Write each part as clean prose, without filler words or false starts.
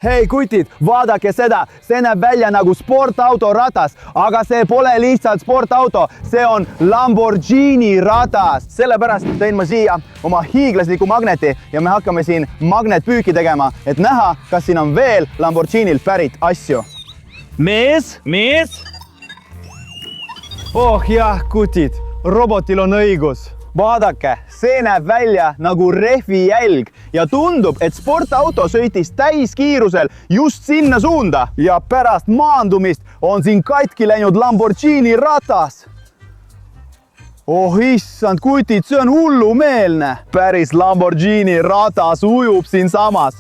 Hei kutid, vaadake seda, see näeb välja nagu sportauto ratas, aga see pole lihtsalt sportauto, see on Lamborghini ratas. Sellepärast tõin ma siia oma hiiglasliku magneti ja me hakkame siin magnetpüüki tegema, et näha, kas siin on veel Lamborghinilt pärit asju. Mees? Oh jah, kutid, robotil on õigus. Vaadake, see näeb välja nagu rehvi jälg ja tundub, et sportauto sõitis täiskiirusel just sinna suunda ja pärast maandumist on siin katki läinud Lamborghini ratas. Oh issand, kutid, see on hullumeelne. Päris Lamborghini ratas ujub siin samas.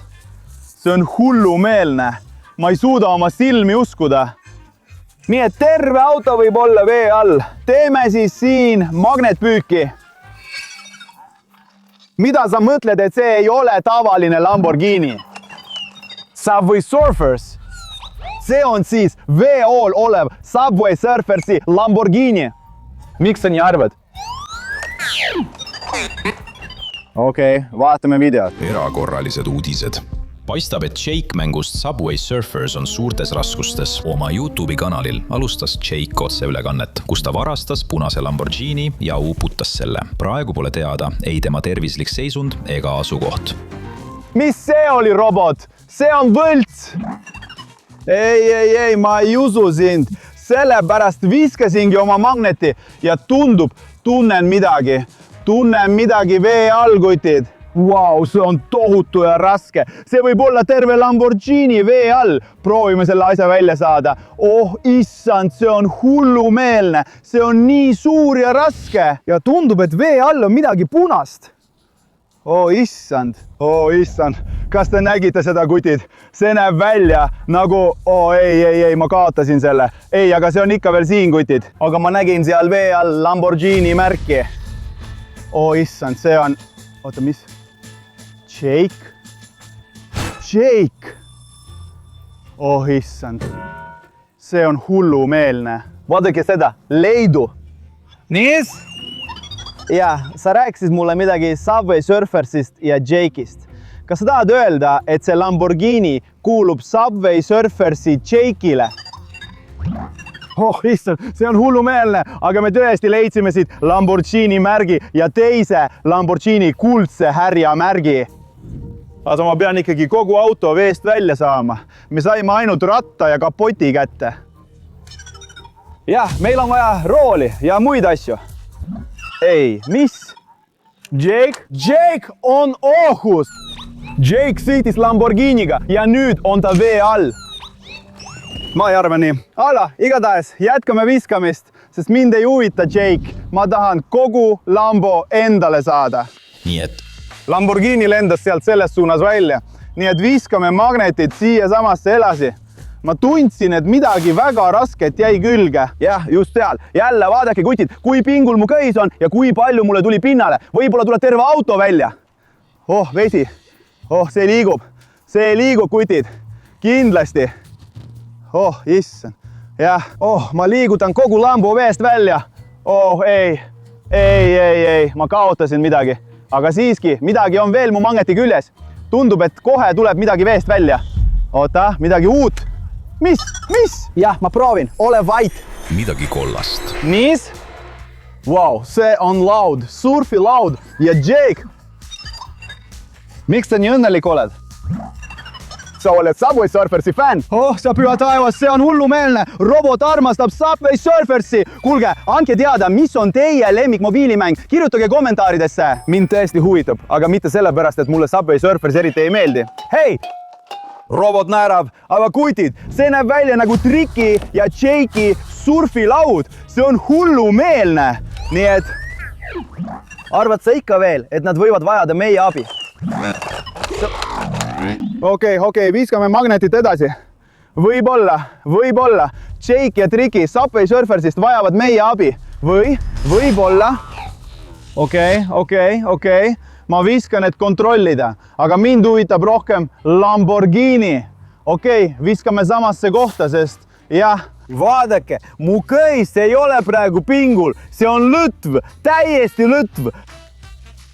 See on hullumeelne. Ma ei suuda oma silmi uskuda. Nii et terve auto võib olla vee all. Teeme siis siin magnetpüüki. Mida sa mõtled, et see ei ole tavaline Lamborghini? Subway Surfers. See on siis vee all olev Subway Surfersi Lamborghini. Miks sa nii arvad? Okei, vaatame videot. Erakorralised uudised. Paistab, et Jake mängust Subway Surfers on suurtes raskustes. Oma YouTube'i kanalil alustas Jake otseülekannet, kus ta varastas punase Lamborghini ja uputas selle. Praegu pole teada ei tema tervislik seisund ega asukoht. Mis see oli, robot? See on võlts! Ei, ma ei usu sind. Sellepärast viskasingi oma magneti ja tunnen midagi vee all, kutid. Wow, see on tohutu ja raske. See võib olla terve Lamborghini vee all. Proovime selle asja välja saada. Oh, issand, see on hullumeelne. See on nii suur ja raske. Ja tundub, et vee all on midagi punast. Oh, issand. Kas te nägite seda, kutid? See näeb välja nagu... ei, ma kaotasin selle. Ei, aga see on ikka veel siin, kutid. Aga ma nägin seal vee all Lamborghini märki. Oh, issand, see on... Oota, mis? Jake. Oh, issand. See on hullumeelne. Vaadake seda, leidu. Niis? Ja, sa rääkisid mulle midagi Subway Surfersist ja Jake'ist. Kas sa tahad öelda, et see Lamborghini kuulub Subway Surfersi Jake'ile? Oh, issand, see on hullumeelne, aga me tõesti leidsime siit Lamborghini märgi ja teise Lamborghini kuldse härja märgi. Aga ma pean ikkagi kogu auto veest välja saama. Me saime ainult ratta ja kapoti kätte. Jah, meil on vaja rooli ja muid asju. Ei, mis? Jake on ohus! Jake sõitis Lamborghiniga ja nüüd on ta vee all. Ma ei arva nii. Ala, igatahes jätkame viskamist, sest mind ei huvita Jake. Ma tahan kogu Lambo endale saada. Nii et Lamborghini lendas sealt selles suunas välja. Nii et viskame magnetid siia samasse elasi. Ma tundsin, et midagi väga rasket jäi külge. Jah, just seal. Jälle vaadake, kutid, kui pingul mu köis on ja kui palju mulle tuli pinnale. Võib-olla tuleb terve auto välja. Oh, vesi. Oh, see liigub, kutid. Kindlasti. Oh, issand. Jah, ma liigutan kogu Lambo veest välja. Oh, ei, ma kaotasin midagi. Aga siiski, midagi on veel mu magneti küljes. Tundub, et kohe tuleb midagi veest välja. Oota, midagi uut. Mis? Jah, ma proovin. Ole vait. midagi kollast. Niis? Wow, see on laud. Surfi laud. Ja Jake. Miks sa nii õnnelik oled? Sa oled Subway Surfersi fänn. Oh, sa püha taevas, see on hullumeelne. Robot armastab Subway Surfersi. Kuulge, andke teada, mis on teie lemmik mobiilimäng. Kirjutage kommentaaridesse. Mind tõesti huvitab, aga mitte sellepärast, et mulle Subway Surfers eriti ei meeldi. Hei! Robot naerab, aga kutid, see näeb välja nagu Triki ja Jake'i surfilaud. See on hullumeelne. Nii et arvad sa ikka veel, et nad võivad vajada meie abi? Okei, viskame magnetit edasi. Võib-olla. Jake ja Triki Subway Surfersist vajavad meie abi. Võib-olla. Okei. Ma viskan, et kontrollida. Aga mind huvitab rohkem Lamborghini. Okei, viskame samasse kohta, sest jah, vaadake, mu köis ei ole praegu pingul. See on lõtv, täiesti lõtv.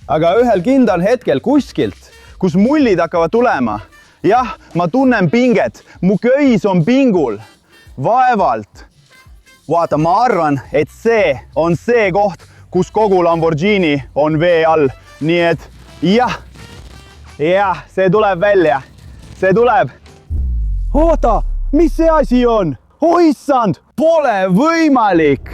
Aga ühel kindlal hetkel kuskilt, kus mullid hakkavad tulema Jah, ma tunnen pinget. Mu köis on pingul. Vaevalt. Vaata, ma arvan, et see on see koht, kus kogu Lamborghini on vee all. Nii et jah, see tuleb välja. See tuleb. Oota, mis see asi on? Oh issand, pole võimalik.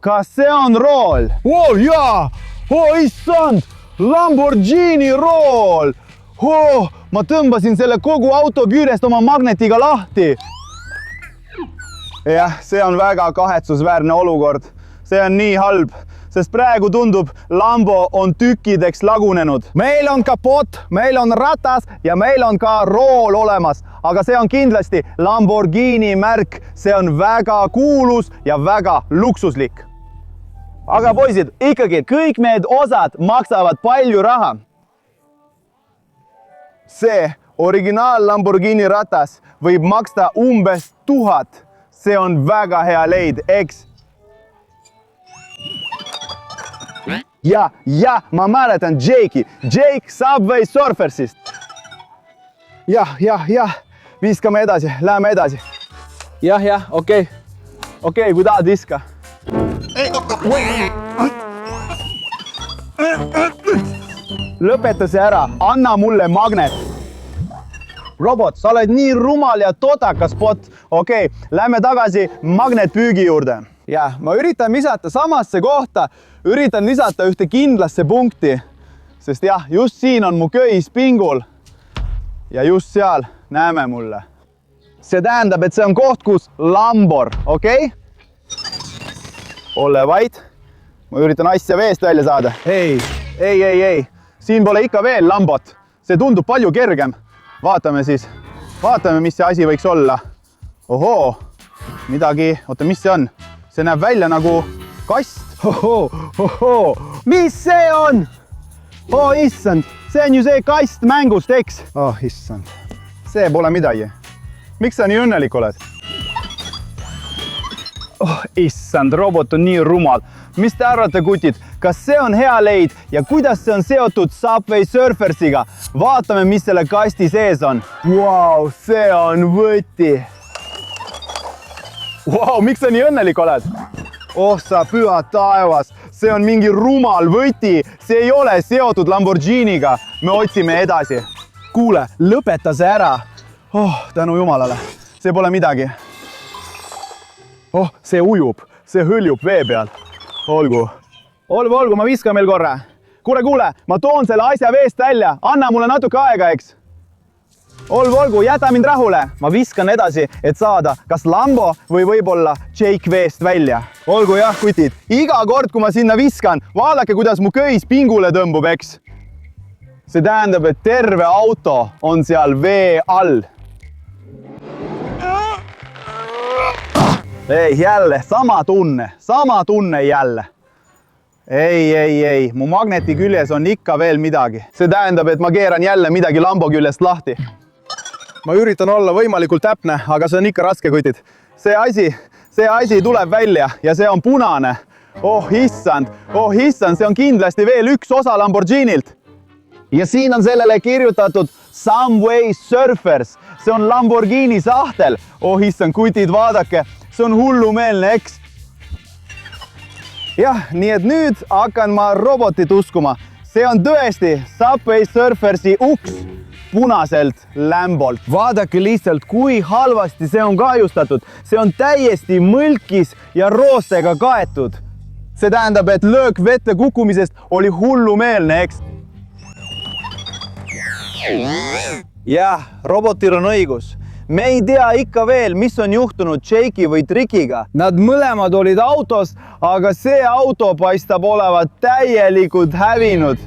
Kas see on rool? Oh jaa, oh issand, Lamborghini rool. Oh, ma tõmbasin selle kogu auto küürest oma magnetiga lahti. Jah, see on väga kahetsusväärne olukord. See on nii halb, sest praegu tundub, Lambo on tükkideks lagunenud. Meil on kapot, meil on ratas ja meil on ka rool olemas. Aga see on kindlasti Lamborghini märk. See on väga kuulus ja väga luksuslik. Aga poisid, ikkagi kõik need osad maksavad palju raha. See originaal Lamborghini ratas võib maksta umbes 1000. See on väga hea leid, eks? Ja, ma mäletan Jake'i. Jake Subway Surfersist. Jah. Viskame edasi, läheme edasi. Jah, okei. Okei, kui tahad, viska. Lõpeta see ära, anna mulle magnet. Robot, sa oled nii rumal ja totakas bot. Okei, lähme tagasi magnetpüügi juurde. Ja, ma üritan visata samasse kohta, üritan visata ühte kindlasse punkti, sest jah, just siin on mu köis pingul ja just seal näeme mulle. See tähendab, et see on koht, kus Lambor, okei? Ole vait. Ma üritan asja veest välja saada. Ei. Siin pole ikka veel Lambot. See tundub palju kergem. Vaatame siis. Vaatame, mis see asi võiks olla. Ohoo. Midagi. Oota, mis see on? See näeb välja nagu kast. Ohoo. Mis see on? Oh, issand. See on ju see kast mängust, eks? Oh, issand. See pole midagi. Miks sa nii õnnelik oled? Oh, issand, robot on nii rumal. Mis te arvate, kutid? Kas see on hea leid ja kuidas see on seotud Subway Surfersiga? Vaatame, mis selle kasti sees on. Wow, see on võti. Wow, miks sa nii õnnelik oled? Oh, sa püha taevas. See on mingi rumal võti. See ei ole seotud Lamborghiniga. Me otsime edasi. Kuule, lõpeta see ära. Oh, tänu jumalale. See pole midagi. Oh, see ujub. See hõljub vee peal. Olgu, ma viskan veel korra. Kuule, ma toon selle asja veest välja. Anna mulle natuke aega, eks? Olgu, jäta mind rahule. Ma viskan edasi, et saada kas Lambo või võib-olla Jake veest välja. Olgu jah, kutid. Iga kord, kui ma sinna viskan, vaadake, kuidas mu köis pingule tõmbub, eks? See tähendab, et terve auto on seal vee all. Ei, jälle, sama tunne jälle. Ei, mu magneti küljes on ikka veel midagi. See tähendab, et ma keeran jälle midagi Lambo küljest lahti. Ma üritan olla võimalikult täpne, aga see on ikka raske, kutid. See asi tuleb välja ja see on punane. Oh issand, see on kindlasti veel üks osa Lamborghinilt. Ja siin on sellele kirjutatud Subway Surfers. See on Lamborghini sahtel. Oh issand, kutid, vaadake. See on hullumeelne, eks? Jah, nii et nüüd hakkan ma robotit uskuma. See on tõesti Subway Surfersi uks punaselt Lambolt. Vaadake lihtsalt, kui halvasti see on kahjustatud. See on täiesti mõlkis ja roostega kaetud. See tähendab, et löök vette kukkumisest oli hullumeelne, eks? Jah, robotil on õigus. Me ei tea ikka veel, mis on juhtunud Jake'i või Trickiga. Nad mõlemad olid autos, aga see auto paistab olevat täielikult hävinud.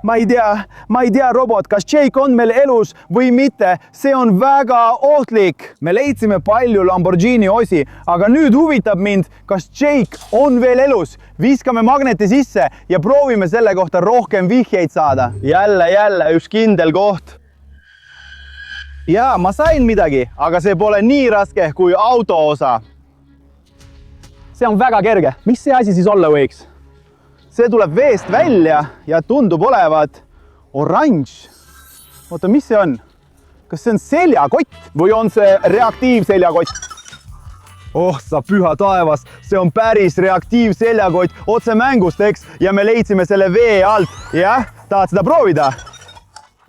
Ma ei tea, robot, kas Jake on meil elus või mitte. See on väga ohtlik. Me leidsime palju Lamborghini osi, aga nüüd huvitab mind, kas Jake on veel elus. Viskame magneti sisse ja proovime selle kohta rohkem vihjeid saada. Jälle üks kindel koht. Jaa, ma sain midagi, aga see pole nii raske kui auto osa. See on väga kerge. Mis see asi siis olla võiks? See tuleb veest välja ja tundub olevat oranž. oota, mis see on? Kas see on seljakott või on see reaktiivseljakott? Oh, sa püha taevas, see on päris reaktiivseljakott otse mängust, eks? Ja me leidsime selle vee alt. Jah, tahad seda proovida?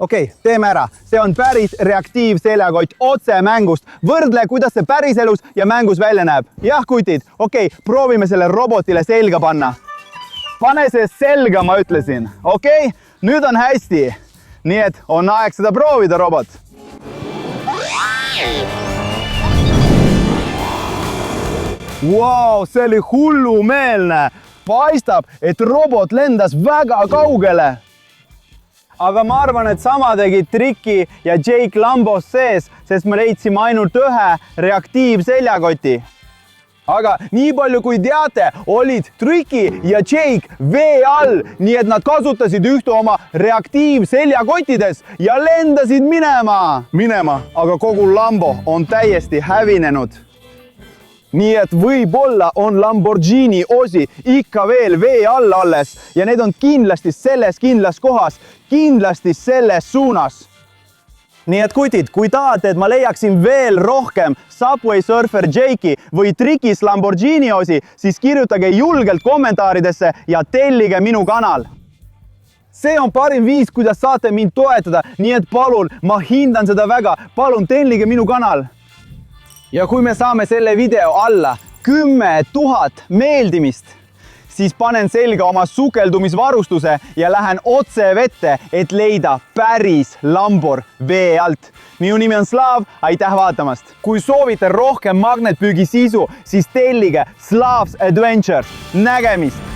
Okei, teeme ära. See on päris reaktiivseljakott otse mängust. Võrdle, kuidas see päriselus ja mängus välja näeb. Jah, kutid. Okei, proovime selle robotile selga panna. Pane see selga, ma ütlesin. Okei, nüüd on hästi. Nii et on aeg seda proovida, robot. Wow, see oli hullumeelne. Paistab, et robot lendas väga kaugele. Aga ma arvan, et sama tegid Triki ja Jake lambos sees, sest me leidsime ainult ühe reaktiivseljakoti. Aga nii palju kui teate, olid Triki ja Jake vee all, nii et nad kasutasid ühte oma reaktiivseljakottides ja lendasid minema. Aga kogu Lambo on täiesti hävinenud. Nii et võib-olla on Lamborghini osi ikka veel vee all alles ja need on kindlasti selles kindlas kohas, kindlasti selles suunas. Nii et kutid, kui tahate, et ma leiaksin veel rohkem Subway Surfer Jake'i või Trikis Lamborghini osi, siis kirjutage julgelt kommentaaridesse ja tellige minu kanal. See on parim viis, kuidas saate mind toetada, nii et palun, ma hindan seda väga, palun tellige minu kanal. Ja kui me saame selle video alla 10 000 meeldimist, siis panen selga oma sukeldumisvarustuse ja lähen otse vette, et leida päris Lambor vee alt. Minu nimi on Slaav, aitäh vaatamast! Kui soovite rohkem magnetpüügi sisu, siis tellige Slav's Adventures. Nägemist!